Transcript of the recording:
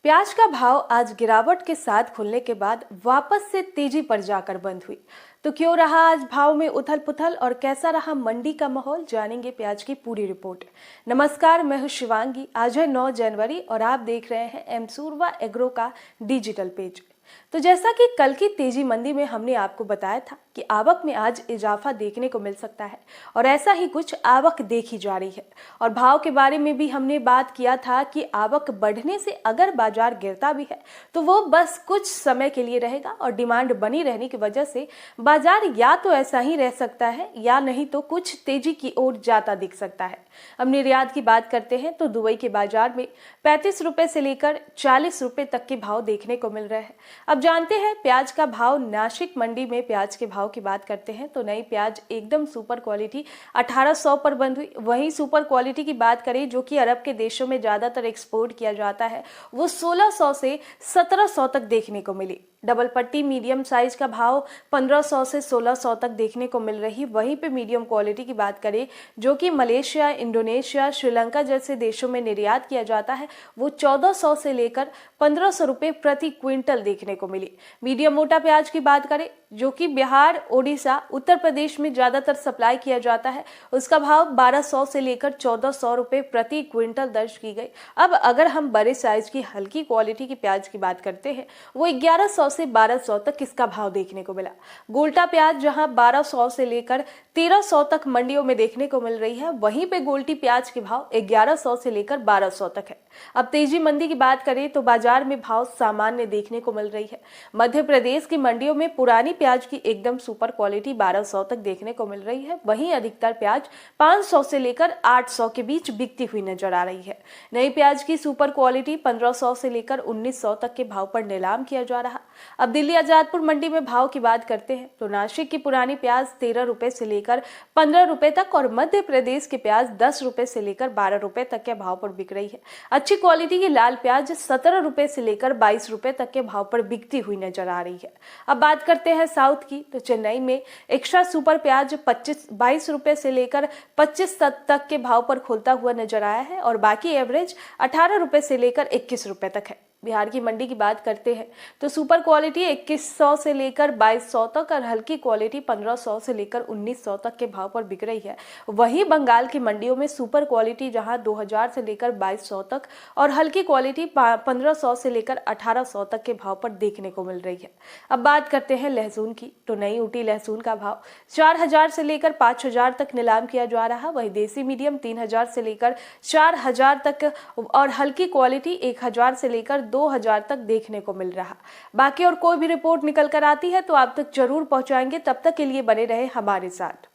प्याज का भाव आज गिरावट के साथ खुलने के बाद वापस से तेजी पर जाकर बंद हुई। तो क्यों रहा आज भाव में उथल पुथल और कैसा रहा मंडी का माहौल, जानेंगे प्याज की पूरी रिपोर्ट। नमस्कार, मैं हूं शिवांगी। आज है 9 जनवरी और आप देख रहे हैं एमसूरवा एग्रो का डिजिटल पेज। तो जैसा कि कल की तेजी मंदी में हमने आपको बताया था कि आवक में आज इजाफा देखने को मिल सकता है और ऐसा ही कुछ आवक देखी जा रही है। और भाव के बारे में भी हमने बात किया था कि आवक बढ़ने से अगर बाजार गिरता भी है तो वो बस कुछ समय के लिए रहेगा और डिमांड बनी रहने की वजह से बाजार या तो ऐसा ही रह सकता है या नहीं तो कुछ तेजी की ओर जाता दिख सकता है। अब निर्यात की बात करते हैं तो दुबई के बाजार में 35 रुपए से लेकर 40 रुपए तक के भाव देखने को मिल रहे हैं। अब जानते हैं प्याज का भाव। नासिक मंडी में प्याज के भाव की बात करते हैं तो नई प्याज एकदम सुपर क्वालिटी 1800 पर बंद हुई। वहीं सुपर क्वालिटी की बात करें जो कि अरब के देशों में ज्यादातर एक्सपोर्ट किया जाता है, वो 1600 से 1700 तक देखने को मिली। डबल पट्टी मीडियम साइज का भाव 1500 से 1600 तक देखने को मिल रही। वहीं पे मीडियम क्वालिटी की बात करें जो कि मलेशिया, इंडोनेशिया, श्रीलंका जैसे देशों में निर्यात किया जाता है, वो 1400 से लेकर 1500 रुपए प्रति क्विंटल देखने को मिली। मीडियम मोटा प्याज की बात करें जो कि बिहार, ओडिशा, उत्तर प्रदेश में ज्यादातर सप्लाई किया जाता है, उसका भाव 1200 से लेकर 1400 रुपए प्रति क्विंटल दर्ज की गई। अब अगर हम बड़े साइज की हल्की क्वालिटी की प्याज की बात करते हैं, वो 1100 से 1200 तक इसका भाव देखने को मिला। गोल्टा प्याज जहां 1200 से लेकर 1300 तक मंडियों में देखने को मिल रही है, वहीं पे गोल्टी प्याज के भाव 1100 से लेकर 1200 तक है। अब तेजी मंदी की बात करें तो बाजार में भाव सामान्य देखने को मिल रही है। मध्य प्रदेश की मंडियों में पुरानी प्याज की एकदम सुपर क्वालिटी 1200 तक देखने को मिल रही है। वहीं अधिकतर प्याज 500 से लेकर 800 के बीच बिकती हुई नजर आ रही है। नई प्याज की सुपर क्वालिटी 1500 से लेकर 1900 तक के भाव पर नीलाम किया जा रहा। अब दिल्ली आजादपुर मंडी में भाव की बात करते हैं तो नासिक की पुरानी प्याज 13 रुपए से लेकर 15 रुपए तक और मध्य प्रदेश की प्याज 10 रुपए से लेकर 12 रुपए तक के भाव पर बिक रही है। अच्छी क्वालिटी की लाल प्याज 17 रुपए से लेकर 22 रुपए तक के भाव पर बिकती हुई नजर आ रही है। अब बात करते हैं साउथ की तो चेन्नई में एक्स्ट्रा सुपर प्याज 22 रुपए से लेकर 25 तक के भाव पर खुलता हुआ नजर आया है और बाकी एवरेज 18 रुपए से लेकर 21 रुपए तक है। बिहार की मंडी की बात करते हैं तो सुपर क्वालिटी 2100 से लेकर 2200 तक और हल्की क्वालिटी 1500 से लेकर 1900 तक के भाव पर बिक रही है। वहीं बंगाल की मंडियों में सुपर क्वालिटी जहां 2000 से लेकर 2200 तक और हल्की क्वालिटी 1500 से लेकर 1800 तक के भाव पर देखने को मिल रही है। अब बात करते हैं लहसुन की तो नई ऊटी लहसुन का भाव 4000 से लेकर 5000 तक नीलाम किया जा रहा। वही देसी मीडियम 3000 से लेकर 4000 तक और हल्की क्वालिटी 1000 से लेकर 2000 तक देखने को मिल रहा। बाकी और कोई भी रिपोर्ट निकल कर आती है तो आप तक जरूर पहुंचाएंगे। तब तक के लिए बने रहे हमारे साथ।